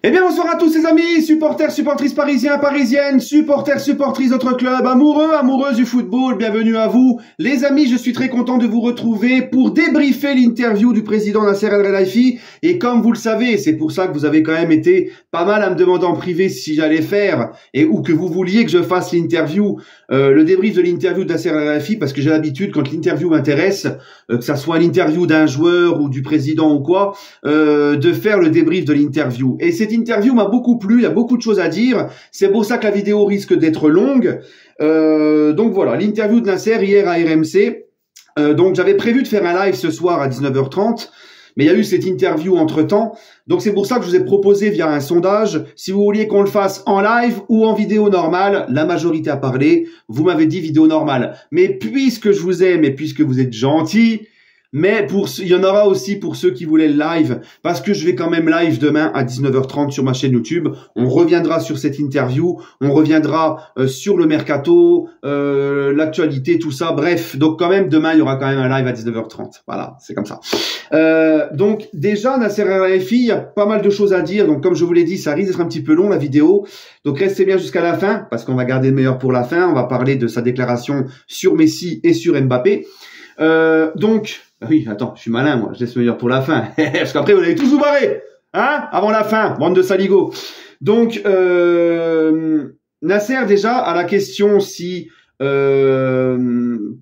Eh bien, bonsoir à tous les amis, supporters, supportrices parisiens, parisiennes, supporters, supportrices d'autres clubs, amoureux, amoureuses du football, bienvenue à vous. Les amis, je suis très content de vous retrouver pour débriefer l'interview du président Nasser El Khelaifi. Et comme vous le savez, c'est pour ça que vous avez quand même été pas mal à me demander en privé si j'allais faire, ou que vous vouliez que je fasse l'interview, le débrief de l'interview de Nasser El Khelaifi, parce que j'ai l'habitude, quand l'interview m'intéresse, que ça soit l'interview d'un joueur ou du président ou quoi, de faire le débrief de l'interview. Et cette interview m'a beaucoup plu, il y a beaucoup de choses à dire, c'est pour ça que la vidéo risque d'être longue. Donc voilà, l'interview de Nasser hier à RMC. Donc j'avais prévu de faire un live ce soir à 19h30, mais il y a eu cette interview entre-temps. Donc c'est pour ça que je vous ai proposé via un sondage, si vous vouliez qu'on le fasse en live ou en vidéo normale. La majorité a parlé, vous m'avez dit vidéo normale. Mais puisque je vous aime et puisque vous êtes gentils, mais il y en aura aussi pour ceux qui voulaient le live, parce que je vais quand même live demain à 19h30 sur ma chaîne YouTube. On reviendra sur cette interview, on reviendra sur le mercato, l'actualité, tout ça. Bref, donc quand même demain il y aura quand même un live à 19h30. Voilà, c'est comme ça. Donc déjà Nasser El Khelaifi, il y a pas mal de choses à dire. Donc comme je vous l'ai dit, ça risque d'être un petit peu long la vidéo. Donc restez bien jusqu'à la fin, parce qu'on va garder le meilleur pour la fin. On va parler de sa déclaration sur Messi et sur Mbappé. Donc oui, attends, je suis malin, moi, je laisse le meilleur pour la fin. Parce qu'après, vous allez tous vous barrer, hein, avant la fin, bande de saligots. Donc, Nasser, déjà, à la question si,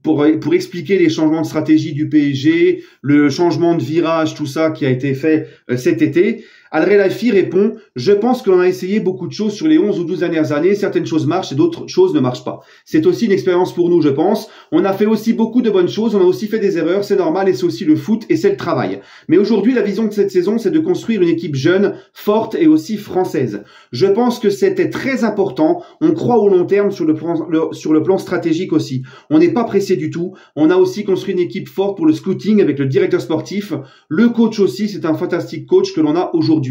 pour expliquer les changements de stratégie du PSG, le changement de virage, tout ça qui a été fait cet été, El Khelaifi répond « Je pense qu'on a essayé beaucoup de choses sur les 11 ou 12 dernières années. Certaines choses marchent et d'autres choses ne marchent pas. C'est aussi une expérience pour nous, je pense. On a fait aussi beaucoup de bonnes choses. On a aussi fait des erreurs. C'est normal et c'est aussi le foot et c'est le travail. Mais aujourd'hui, la vision de cette saison, c'est de construire une équipe jeune, forte et aussi française. Je pense que c'était très important. On croit au long terme sur le plan stratégique aussi. On n'est pas pressé du tout. On a aussi construit une équipe forte pour le scouting avec le directeur sportif. Le coach aussi, c'est un fantastique coach que l'on a aujourd'hui.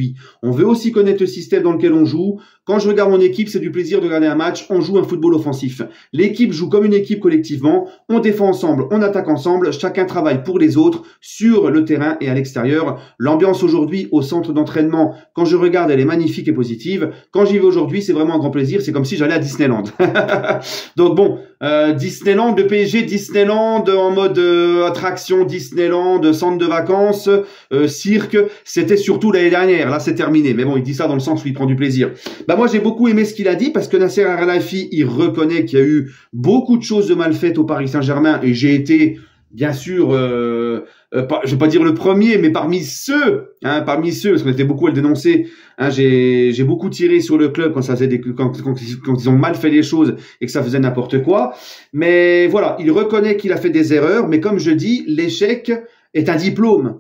On veut aussi connaître le système dans lequel on joue. Quand je regarde mon équipe, c'est du plaisir de regarder un match. On joue un football offensif. L'équipe joue comme une équipe collectivement. On défend ensemble, on attaque ensemble. Chacun travaille pour les autres sur le terrain et à l'extérieur. L'ambiance aujourd'hui au centre d'entraînement, quand je regarde, elle est magnifique et positive. Quand j'y vais aujourd'hui, c'est vraiment un grand plaisir. C'est comme si j'allais à Disneyland. Donc bon, Disneyland, le PSG, Disneyland en mode attraction, Disneyland, centre de vacances, cirque. C'était surtout l'année dernière. Là, c'est terminé. Mais bon, il dit ça dans le sens où il prend du plaisir. Bah moi, j'ai beaucoup aimé ce qu'il a dit parce que Nasser El Khelaifi, il reconnaît qu'il y a eu beaucoup de choses de mal faites au Paris Saint-Germain et j'ai été, bien sûr, je vais pas dire le premier, mais parmi ceux, parce qu'on était beaucoup à le dénoncer. Hein, j'ai beaucoup tiré sur le club quand ça faisait quand ils ont mal fait les choses et que ça faisait n'importe quoi. Mais voilà, il reconnaît qu'il a fait des erreurs, mais comme je dis, l'échec est un diplôme.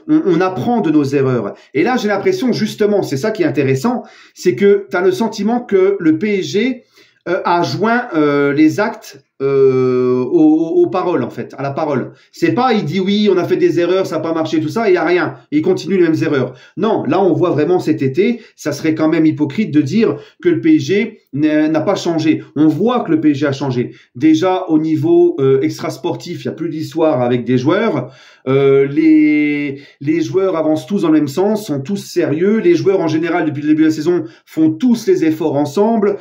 On apprend de nos erreurs. Et là, j'ai l'impression, justement, c'est ça qui est intéressant, c'est que tu as le sentiment que le PSG a joint les actes aux paroles, en fait, à la parole. C'est pas, il dit oui, on a fait des erreurs, ça n'a pas marché, tout ça, et il n'y a rien. Et il continue les mêmes erreurs. Non, là, on voit vraiment cet été, ça serait quand même hypocrite de dire que le PSG n'a pas changé. On voit que le PSG a changé. Déjà, au niveau extra-sportif, il n'y a plus d'histoire avec des joueurs. Les joueurs avancent tous dans le même sens, sont tous sérieux. Les joueurs, en général, depuis le début de la saison, font tous les efforts ensemble.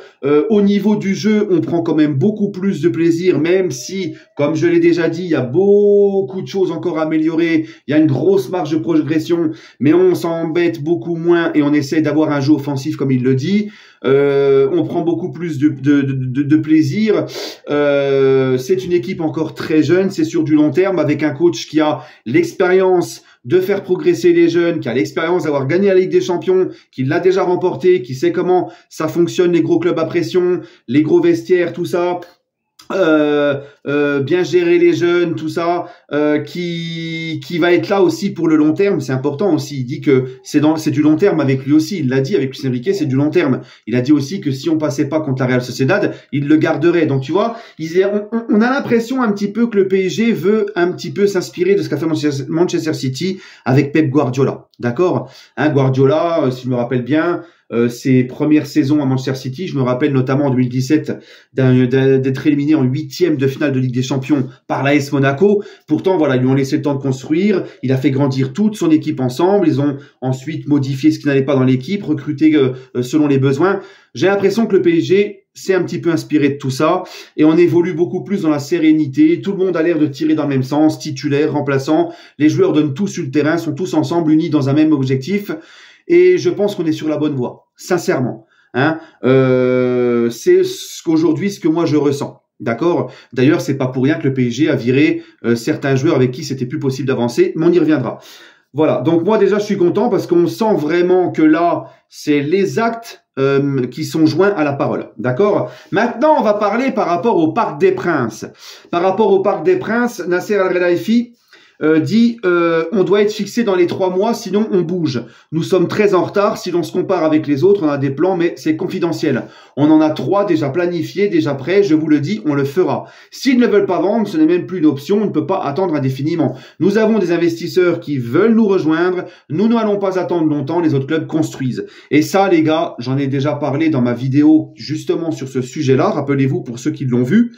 Au niveau du jeu, on prend quand même beaucoup plus de plaisir, même si, comme je l'ai déjà dit, il y a beaucoup de choses encore à améliorer. Il y a une grosse marge de progression, mais on s'embête beaucoup moins et on essaie d'avoir un jeu offensif comme il le dit. On prend beaucoup plus de plaisir. C'est une équipe encore très jeune, c'est sur du long terme, avec un coach qui a l'expérience de faire progresser les jeunes, qui a l'expérience d'avoir gagné la Ligue des Champions, qui l'a déjà remporté, qui sait comment ça fonctionne, les gros clubs à pression, les gros vestiaires, tout ça. Bien gérer les jeunes, tout ça, qui va être là aussi pour le long terme. C'est important aussi. Il dit que c'est du long terme avec lui aussi. Il l'a dit avec Luis Enrique, c'est du long terme. Il a dit aussi que si on passait pas contre la Real Sociedad, il le garderait. Donc tu vois, on a l'impression un petit peu que le PSG veut un petit peu s'inspirer de ce qu'a fait Manchester City avec Pep Guardiola. D'accord, hein, Guardiola, si je me rappelle bien, ses premières saisons à Manchester City. Je me rappelle notamment en 2017 d'être éliminé en 8e de finale de Ligue des Champions par l'AS Monaco. Pourtant, voilà, ils lui ont laissé le temps de construire. Il a fait grandir toute son équipe ensemble. Ils ont ensuite modifié ce qui n'allait pas dans l'équipe, recruté selon les besoins. J'ai l'impression que le PSG s'est un petit peu inspiré de tout ça et on évolue beaucoup plus dans la sérénité. Tout le monde a l'air de tirer dans le même sens, titulaire, remplaçant. Les joueurs donnent tout sur le terrain, sont tous ensemble, unis dans un même objectif. Et je pense qu'on est sur la bonne voie, sincèrement. Hein, c'est aujourd'hui ce que moi je ressens. D'accord. D'ailleurs, c'est pas pour rien que le PSG a viré certains joueurs avec qui c'était plus possible d'avancer, mais on y reviendra. Voilà. Donc moi déjà, je suis content parce qu'on sent vraiment que là, c'est les actes qui sont joints à la parole. D'accord. Maintenant, on va parler par rapport au Parc des Princes. Par rapport au Parc des Princes, Nasser Al-Khelaifi dit on doit être fixé dans les 3 mois, sinon on bouge. Nous sommes très en retard. Si l'on se compare avec les autres, on a des plans, mais c'est confidentiel. On en a 3 déjà planifiés, déjà prêts. Je vous le dis, on le fera. S'ils ne veulent pas vendre, ce n'est même plus une option. On ne peut pas attendre indéfiniment. Nous avons des investisseurs qui veulent nous rejoindre. Nous n'allons pas attendre longtemps. Les autres clubs construisent. Et ça, les gars, j'en ai déjà parlé dans ma vidéo justement sur ce sujet-là. Rappelez-vous pour ceux qui l'ont vu.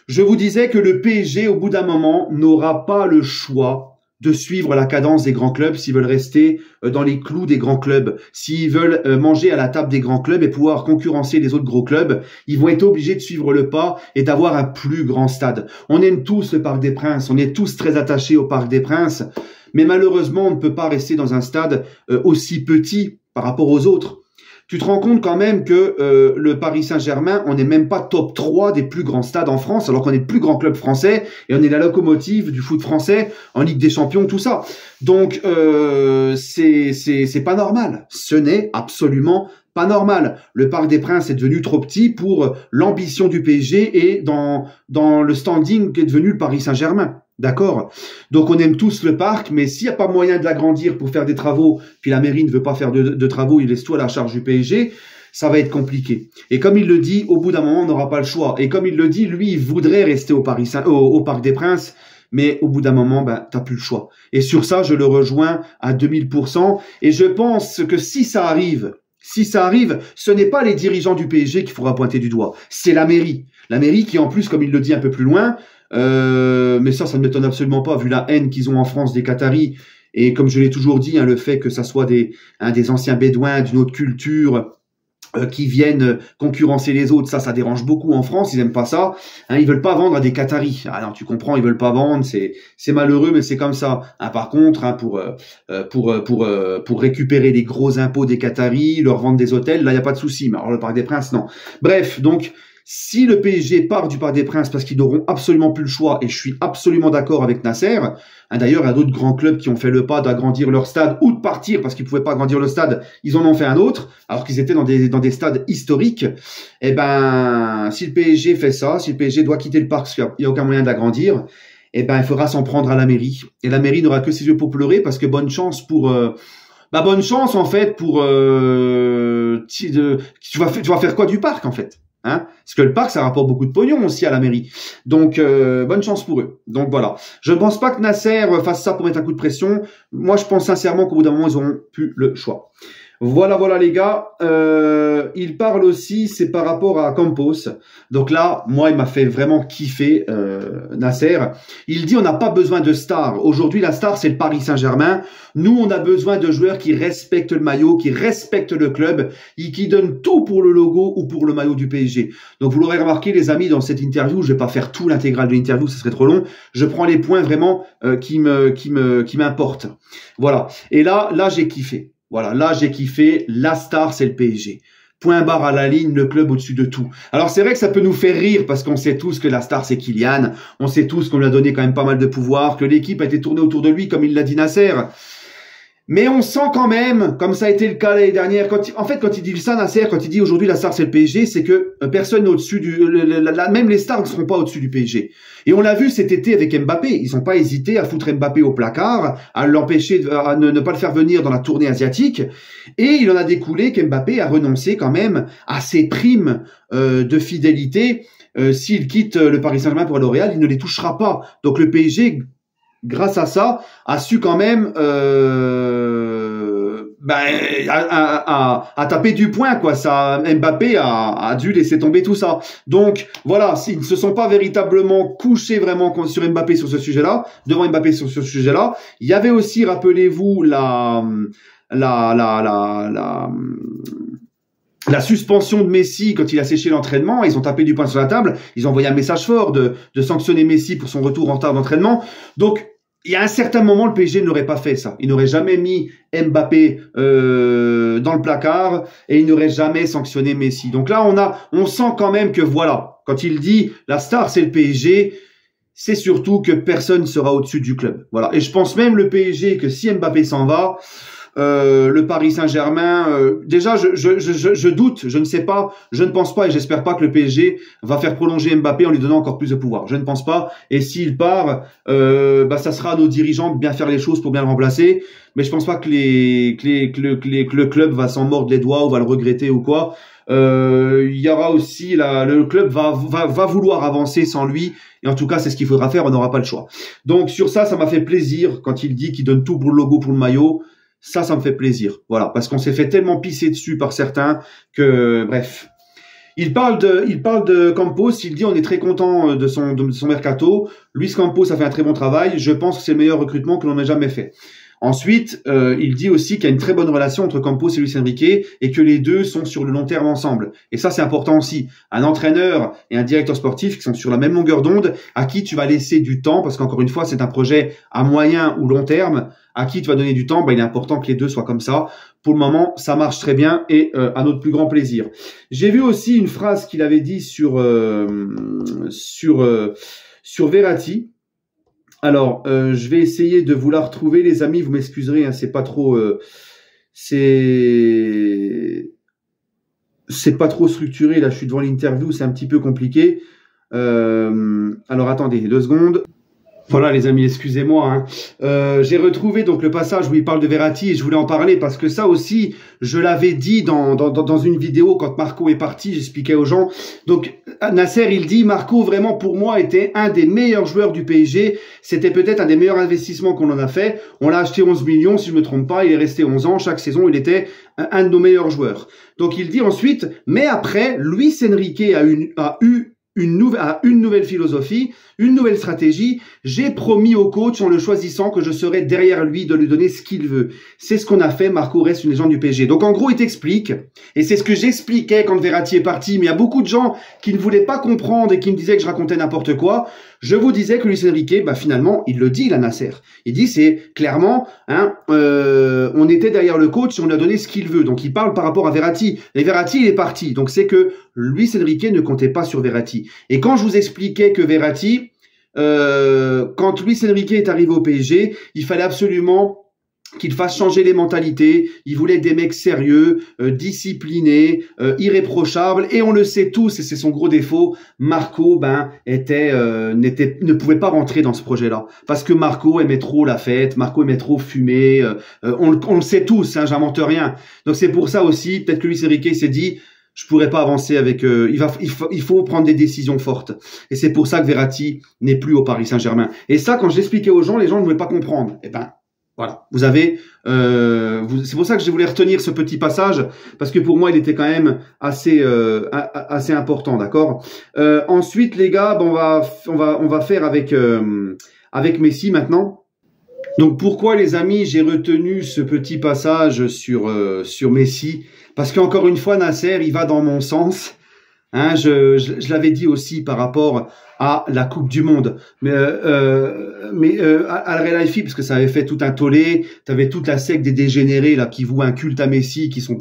Je vous disais que le PSG, au bout d'un moment, n'aura pas le choix de suivre la cadence des grands clubs s'ils veulent rester dans les clous des grands clubs. S'ils veulent manger à la table des grands clubs et pouvoir concurrencer les autres gros clubs, ils vont être obligés de suivre le pas et d'avoir un plus grand stade. On aime tous le Parc des Princes, on est tous très attachés au Parc des Princes, mais malheureusement, on ne peut pas rester dans un stade aussi petit par rapport aux autres. Tu te rends compte quand même que le Paris Saint-Germain, on n'est même pas top 3 des plus grands stades en France, alors qu'on est le plus grand club français et on est la locomotive du foot français en Ligue des Champions, tout ça. Donc c'est pas normal. Ce n'est absolument pas normal. Le Parc des Princes est devenu trop petit pour l'ambition du PSG et dans le standing qu'est devenu le Paris Saint-Germain. D'accord. Donc on aime tous le parc, mais s'il n'y a pas moyen de l'agrandir pour faire des travaux, puis la mairie ne veut pas faire de travaux, il laisse tout à la charge du PSG, ça va être compliqué. Et comme il le dit, au bout d'un moment, on n'aura pas le choix. Et comme il le dit, lui, il voudrait rester au Parc des Princes, mais au bout d'un moment, t'as plus le choix. Et sur ça, je le rejoins à 2000%. Et je pense que si ça arrive, ce n'est pas les dirigeants du PSG qu'il faudra pointer du doigt, c'est la mairie. La mairie qui, en plus, comme il le dit un peu plus loin, mais ça ne m'étonne absolument pas vu la haine qu'ils ont en France des Qataris et comme je l'ai toujours dit, hein, le fait que ça soit des anciens bédouins d'une autre culture qui viennent concurrencer les autres, ça dérange beaucoup en France, ils aiment pas ça, hein, ils veulent pas vendre à des Qataris. Ah non, tu comprends, ils veulent pas vendre, c'est malheureux, mais c'est comme ça. Hein, par contre, hein, pour récupérer les gros impôts des Qataris, leur vendre des hôtels, là il y a pas de souci. Mais alors le Parc des Princes, non. Bref, donc si le PSG part du Parc des Princes parce qu'ils n'auront absolument plus le choix, et je suis absolument d'accord avec Nasser, hein, d'ailleurs il y a d'autres grands clubs qui ont fait le pas d'agrandir leur stade ou de partir parce qu'ils pouvaient pas agrandir le stade, ils en ont fait un autre, alors qu'ils étaient dans des stades historiques. Eh ben, si le PSG fait ça, si le PSG doit quitter le parc parce qu'il n'y a aucun moyen de l'agrandir, eh ben il faudra s'en prendre à la mairie. Et la mairie n'aura que ses yeux pour pleurer parce que bonne chance en fait pour tu vas faire quoi du parc en fait? Hein, parce que le parc, ça rapporte beaucoup de pognon aussi à la mairie. Donc, bonne chance pour eux. Donc voilà. Je ne pense pas que Nasser fasse ça pour mettre un coup de pression. Moi, je pense sincèrement qu'au bout d'un moment, ils auront plus le choix. Voilà les gars. Il parle aussi, c'est par rapport à Campos. Donc là, moi, il m'a fait vraiment kiffer, Nasser. Il dit, on n'a pas besoin de stars. Aujourd'hui, la star, c'est le Paris Saint-Germain. Nous, on a besoin de joueurs qui respectent le maillot, qui respectent le club et qui donnent tout pour le logo ou pour le maillot du PSG. Donc, vous l'aurez remarqué, les amis, dans cette interview, je vais pas faire tout l'intégrale de l'interview, ce serait trop long. Je prends les points vraiment qui m'importent. Voilà. Et là, j'ai kiffé. Voilà, là j'ai kiffé, la star c'est le PSG. Point barre à la ligne, le club au-dessus de tout. Alors c'est vrai que ça peut nous faire rire parce qu'on sait tous que la star c'est Kylian, on sait tous qu'on lui a donné quand même pas mal de pouvoir, que l'équipe a été tournée autour de lui comme il l'a dit Nasser. Mais on sent quand même, comme ça a été le cas l'année dernière, quand il dit ça, Nasser, quand il dit aujourd'hui la star c'est le PSG, c'est que personne n'est au-dessus même les stars ne seront pas au-dessus du PSG. Et on l'a vu cet été avec Mbappé, ils n'ont pas hésité à foutre Mbappé au placard, à l'empêcher, à ne pas le faire venir dans la tournée asiatique. Et il en a découlé qu'Mbappé a renoncé quand même à ses primes de fidélité. S'il quitte le Paris Saint-Germain pour aller au Real, il ne les touchera pas. Donc le PSG, grâce à ça, a su quand même a tapé du poing, quoi. Ça, Mbappé a dû laisser tomber tout ça. Donc voilà, s'ils ne se sont pas véritablement couchés vraiment sur Mbappé sur ce sujet-là, devant Mbappé sur ce sujet-là. Il y avait aussi, rappelez-vous, la suspension de Messi quand il a séché l'entraînement. Ils ont tapé du poing sur la table. Ils ont envoyé un message fort de sanctionner Messi pour son retour en retard d'entraînement. Donc il y a un certain moment, le PSG n'aurait pas fait ça. Il n'aurait jamais mis Mbappé dans le placard et il n'aurait jamais sanctionné Messi. Donc là, on sent quand même que voilà, quand il dit la star c'est le PSG, c'est surtout que personne ne sera au-dessus du club. Voilà. Et je pense même le PSG que si Mbappé s'en va, le Paris Saint-Germain, déjà je doute, je ne sais pas, je ne pense pas et j'espère pas que le PSG va faire prolonger Mbappé en lui donnant encore plus de pouvoir. Je ne pense pas. Et s'il part, ça sera à nos dirigeants de bien faire les choses pour bien le remplacer. Mais je pense pas que le club va s'en mordre les doigts ou va le regretter ou quoi. Il y aura aussi le club va vouloir avancer sans lui. Et en tout cas, c'est ce qu'il faudra faire. On n'aura pas le choix. Donc sur ça m'a fait plaisir quand il dit qu'il donne tout pour le logo, pour le maillot. Ça me fait plaisir. Voilà, parce qu'on s'est fait tellement pisser dessus par certains que, bref. Il parle de Campos. Il dit on est très content de son mercato. Luis Campos a fait un très bon travail. Je pense que c'est le meilleur recrutement que l'on ait jamais fait. Ensuite, il dit aussi qu'il y a une très bonne relation entre Campos et Luis Enrique et que les deux sont sur le long terme ensemble. Et ça, c'est important aussi. Un entraîneur et un directeur sportif qui sont sur la même longueur d'onde, à qui tu vas laisser du temps, parce qu'encore une fois, c'est un projet à moyen ou long terme, à qui tu vas donner du temps, il est important que les deux soient comme ça. Pour le moment, ça marche très bien et à notre plus grand plaisir. J'ai vu aussi une phrase qu'il avait dit sur Verratti. Alors, je vais essayer de vous la retrouver, les amis. Vous m'excuserez, hein, c'est pas trop, c'est pas trop structuré. Là, je suis devant l'interview, c'est un petit peu compliqué. Alors, attendez 2 secondes. Voilà les amis, excusez-moi. Hein. J'ai retrouvé donc le passage où il parle de Verratti et je voulais en parler parce que ça aussi, je l'avais dit dans une vidéo quand Marco est parti, j'expliquais aux gens. Donc Nasser, il dit Marco vraiment pour moi était un des meilleurs joueurs du PSG. C'était peut-être un des meilleurs investissements qu'on en a fait. On l'a acheté 11 millions si je me trompe pas. Il est resté 11 ans. Chaque saison, il était un de nos meilleurs joueurs. Donc il dit ensuite, mais après, Luis Enrique a eu une nouvelle philosophie, une nouvelle stratégie. J'ai promis au coach en le choisissant que je serais derrière lui de lui donner ce qu'il veut. C'est ce qu'on a fait. Marco reste une légende du PSG. Donc en gros, il t'explique, et c'est ce que j'expliquais quand Verratti est parti, mais il y a beaucoup de gens qui ne voulaient pas comprendre et qui me disaient que je racontais n'importe quoi. Je vous disais que Luis Enrique, finalement, il le dit, la Nasser. Il dit, c'est clairement, on était derrière le coach et on lui a donné ce qu'il veut. Donc il parle par rapport à Verratti. Et Verratti, il est parti. Donc c'est que Luis Enrique ne comptait pas sur Verratti. Et quand je vous expliquais que Verratti, quand Luis Enrique est arrivé au PSG, il fallait absolument qu'il fasse changer les mentalités. Il voulait des mecs sérieux, disciplinés, irréprochables. Et on le sait tous, et c'est son gros défaut, Marco ne pouvait pas rentrer dans ce projet-là. Parce que Marco aimait trop la fête, Marco aimait trop fumer. On le sait tous, hein, j'invente rien. Donc c'est pour ça aussi, peut-être que Luis Enrique s'est dit, je pourrais pas avancer avec il faut prendre des décisions fortes. Et c'est pour ça que Verratti n'est plus au Paris Saint-Germain. Et ça, quand j'expliquais aux gens, les gens ne voulaient pas comprendre. Voilà, vous avez, c'est pour ça que je voulais retenir ce petit passage parce que pour moi il était quand même assez important, d'accord. Ensuite les gars, on va faire avec Messi maintenant. Donc pourquoi les amis j'ai retenu ce petit passage sur Messi? Parce qu'encore une fois Nasser il va dans mon sens. Hein, je l'avais dit aussi par rapport à la Coupe du Monde, mais à Real Life, parce que ça avait fait tout un tollé. T'avais toute la secte des dégénérés là qui vouent un culte à Messi, qui sont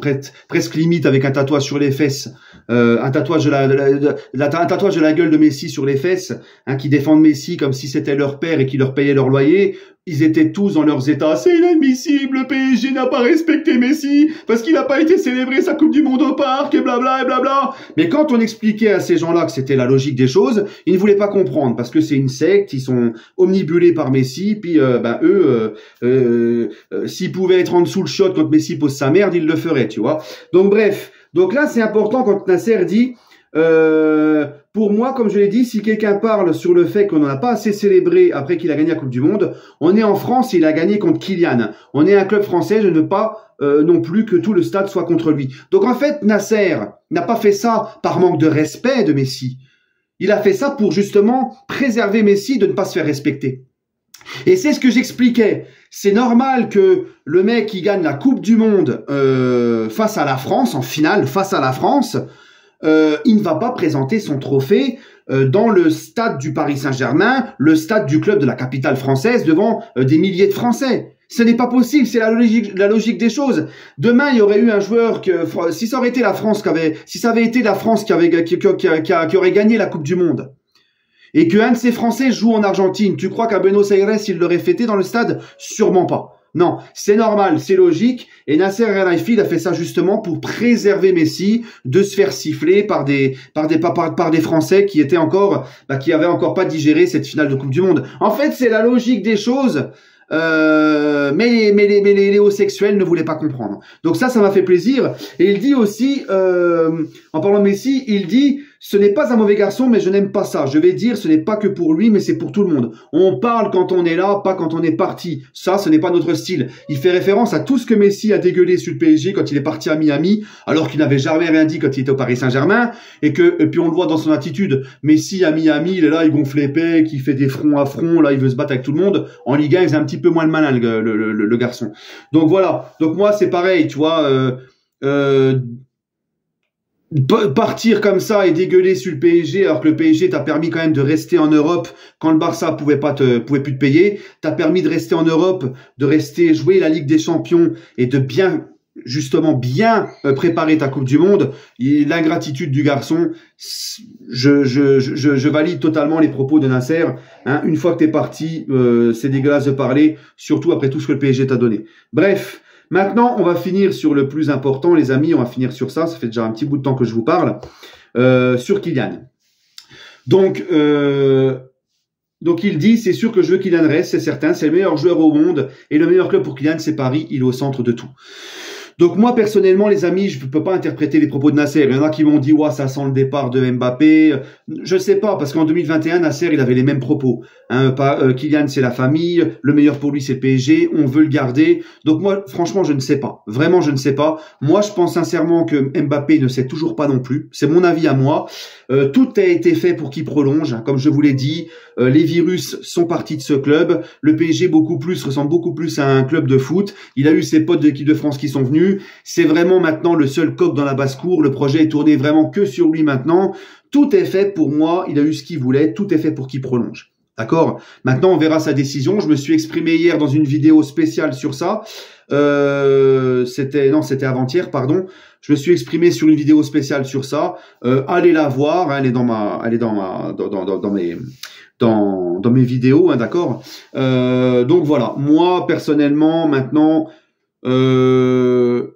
presque limite avec un tatouage sur les fesses, un tatouage de la gueule de Messi sur les fesses, hein, qui défendent Messi comme si c'était leur père et qui leur payait leur loyer. Ils étaient tous dans leurs états. C'est inadmissible, le PSG n'a pas respecté Messi parce qu'il n'a pas été célébré sa Coupe du Monde au parc et blabla et blabla. Mais quand on expliquait à ces gens-là que c'était la logique des choses, ils ne voulaient pas comprendre parce que c'est une secte, ils sont omnibulés par Messi, puis s'ils pouvaient être en dessous le shot quand Messi pose sa merde, ils le feraient, tu vois. Donc bref, donc là c'est important quand Nasser dit Pour moi, comme je l'ai dit, si quelqu'un parle sur le fait qu'on n'en a pas assez célébré après qu'il a gagné la Coupe du Monde, on est en France et il a gagné contre Kylian. On est un club français, je ne veux pas non plus que tout le stade soit contre lui. Donc en fait, Nasser n'a pas fait ça par manque de respect de Messi. Il a fait ça pour justement préserver Messi de ne pas se faire respecter. Et c'est ce que j'expliquais. C'est normal que le mec qui gagne la Coupe du Monde face à la France, en finale, face à la France, il ne va pas présenter son trophée dans le stade du Paris Saint-Germain, le stade du club de la capitale française, devant des milliers de Français. Ce n'est pas possible, c'est la logique des choses. Demain, il y aurait eu un joueur si ça aurait été la France si ça avait été la France qui aurait gagné la Coupe du Monde, et qu'un de ces Français joue en Argentine, tu crois qu'à Buenos Aires, il l'aurait fêté dans le stade? Sûrement pas. Non, c'est normal, c'est logique, et Nasser El-Khelaifi a fait ça justement pour préserver Messi de se faire siffler par des Français qui avaient encore pas digéré cette finale de Coupe du Monde. En fait, c'est la logique des choses. Mais les homosexuels ne voulaient pas comprendre. Donc ça m'a fait plaisir. Et il dit aussi, en parlant de Messi, il dit: ce n'est pas un mauvais garçon, mais je n'aime pas ça. Je vais dire, ce n'est pas que pour lui, mais c'est pour tout le monde. On parle quand on est là, pas quand on est parti. Ça, ce n'est pas notre style. Il fait référence à tout ce que Messi a dégueulé sur le PSG quand il est parti à Miami, alors qu'il n'avait jamais rien dit quand il était au Paris Saint-Germain, et puis on le voit dans son attitude. Messi à Miami, il est là, il gonfle les pecs, il fait des fronts à front, là, il veut se battre avec tout le monde. En Ligue 1, il est un petit peu moins le malin, le garçon. Donc voilà. Donc moi, c'est pareil, tu vois, partir comme ça et dégueuler sur le PSG alors que le PSG t'a permis quand même de rester en Europe quand le Barça pouvait plus te payer, t'as permis de rester en Europe, de rester jouer la Ligue des Champions et de bien préparer ta Coupe du Monde. L'ingratitude du garçon, je valide totalement les propos de Nasser. Hein, une fois que t'es parti, c'est dégueulasse de parler, surtout après tout ce que le PSG t'a donné. Bref. Maintenant, on va finir sur le plus important, les amis. On va finir sur ça. Ça fait déjà un petit bout de temps que je vous parle. Sur Kylian. Donc il dit, c'est sûr que je veux Kylian reste, c'est certain. C'est le meilleur joueur au monde. Et le meilleur club pour Kylian, c'est Paris. Il est au centre de tout. Donc moi, personnellement, les amis, je ne peux pas interpréter les propos de Nasser. Il y en a qui m'ont dit, ouais, ça sent le départ de Mbappé. Je ne sais pas, parce qu'en 2021, Nasser, il avait les mêmes propos. Hein, Kylian, c'est la famille. Le meilleur pour lui, c'est le PSG. On veut le garder. Donc moi, franchement, je ne sais pas. Vraiment, je ne sais pas. Moi, je pense sincèrement que Mbappé ne sait toujours pas non plus. C'est mon avis à moi. Tout a été fait pour qu'il prolonge. Comme je vous l'ai dit, les virus sont partis de ce club. Le PSG ressemble beaucoup plus à un club de foot. Il a eu ses potes de l'équipe de France qui sont venus. C'est vraiment maintenant le seul coq dans la basse-cour. Le projet est tourné vraiment que sur lui maintenant. Tout est fait pour moi. Il a eu ce qu'il voulait. Tout est fait pour qu'il prolonge. D'accord? Maintenant, on verra sa décision. Je me suis exprimé hier dans une vidéo spéciale sur ça. C'était avant-hier, pardon. Je me suis exprimé sur une vidéo spéciale sur ça. Allez la voir. Hein, elle est dans mes vidéos, hein, d'accord? Donc voilà. Moi, personnellement, maintenant, comme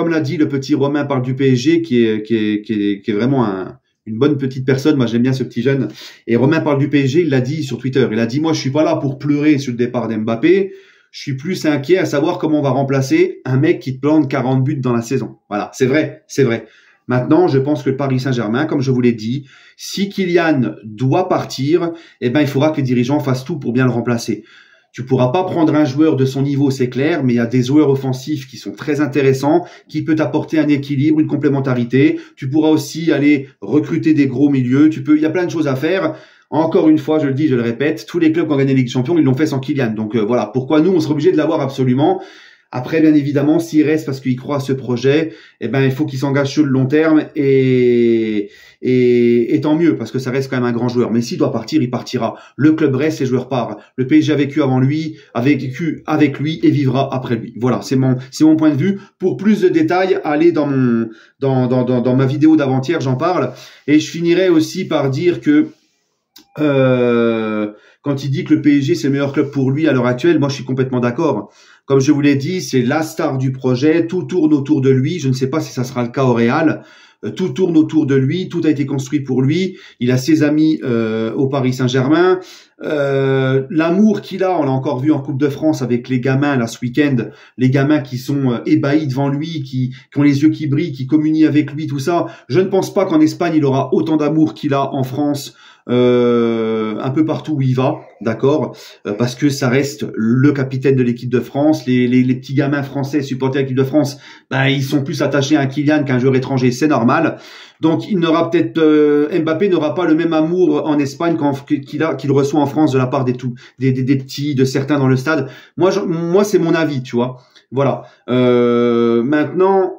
l'a dit le petit Romain parle du PSG, qui est vraiment une bonne petite personne. Moi, j'aime bien ce petit jeune. Et Romain parle du PSG, il l'a dit sur Twitter. Il a dit, moi, je suis pas là pour pleurer sur le départ d'Mbappé. Je suis plus inquiet à savoir comment on va remplacer un mec qui te plante 40 buts dans la saison. Voilà, c'est vrai, c'est vrai. Maintenant, je pense que le Paris Saint-Germain, comme je vous l'ai dit, si Kylian doit partir, eh ben, il faudra que les dirigeants fassent tout pour bien le remplacer. Tu pourras pas prendre un joueur de son niveau, c'est clair, mais il y a des joueurs offensifs qui sont très intéressants, qui peut apporter un équilibre, une complémentarité. Tu pourras aussi aller recruter des gros milieux. Il y a plein de choses à faire. Encore une fois, je le dis, je le répète, tous les clubs qui ont gagné la Ligue des Champions, ils l'ont fait sans Kylian. Donc voilà, pourquoi nous, on serait obligé de l'avoir absolument. Après, bien évidemment, s'il reste parce qu'il croit à ce projet, eh ben, il faut qu'il s'engage sur le long terme et tant mieux, parce que ça reste quand même un grand joueur. Mais s'il doit partir, il partira. Le club reste, les joueurs partent. Le PSG a vécu avant lui, a vécu avec lui et vivra après lui. Voilà, c'est mon point de vue. Pour plus de détails, allez dans ma vidéo d'avant-hier, j'en parle. Et je finirai aussi par dire que, quand il dit que le PSG c'est le meilleur club pour lui à l'heure actuelle, moi je suis complètement d'accord. Comme je vous l'ai dit, c'est la star du projet, tout tourne autour de lui. Je ne sais pas si ça sera le cas au Real. tout tourne autour de lui, tout a été construit pour lui. Il a ses amis au Paris Saint-Germain. L'amour qu'il a, on l'a encore vu en Coupe de France avec les gamins là ce week-end, les gamins qui sont ébahis devant lui, qui ont les yeux qui brillent, qui communient avec lui, tout ça. Je ne pense pas qu'en Espagne il aura autant d'amour qu'il a en France, un peu partout où il va, d'accord, parce que ça reste le capitaine de l'équipe de France. Les petits gamins français supporters de l'équipe de France, ben ils sont plus attachés à un Kylian qu'un joueur étranger, c'est normal. Donc il n'aura peut-être Mbappé n'aura pas le même amour en Espagne qu'il reçoit en France de la part des petits, de certains dans le stade. Moi c'est mon avis, tu vois. Voilà. Maintenant,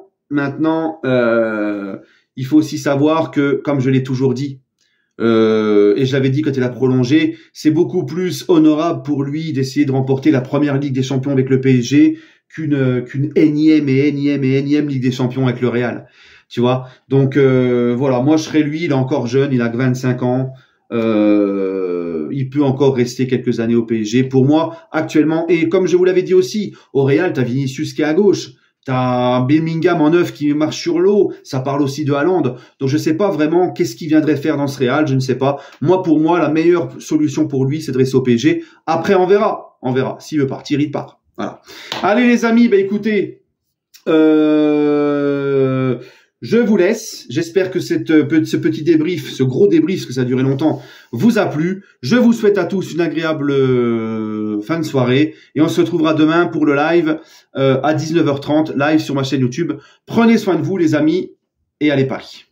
il faut aussi savoir que, comme je l'ai toujours dit, et je l'avais dit quand il a prolongé, c'est beaucoup plus honorable pour lui d'essayer de remporter la première Ligue des Champions avec le PSG qu'une énième Ligue des Champions avec le Real. Tu vois, donc voilà, moi je serais lui, il est encore jeune, il a que 25 ans, il peut encore rester quelques années au PSG. Pour moi, actuellement, et comme je vous l'avais dit aussi, au Real, t'as Vinicius qui est à gauche, t'as Bellingham en neuf qui marche sur l'eau, ça parle aussi de Haaland. Donc je sais pas vraiment qu'est-ce qu'il viendrait faire dans ce Real, je ne sais pas. Pour moi, la meilleure solution pour lui, c'est de rester au PSG. Après, on verra. S'il veut partir, il part. Voilà. Allez les amis, écoutez, je vous laisse. J'espère que ce petit débrief, ce gros débrief, parce que ça a duré longtemps, vous a plu. Je vous souhaite à tous une agréable fin de soirée. Et on se retrouvera demain pour le live à 19h30, live sur ma chaîne YouTube. Prenez soin de vous les amis et allez Paris.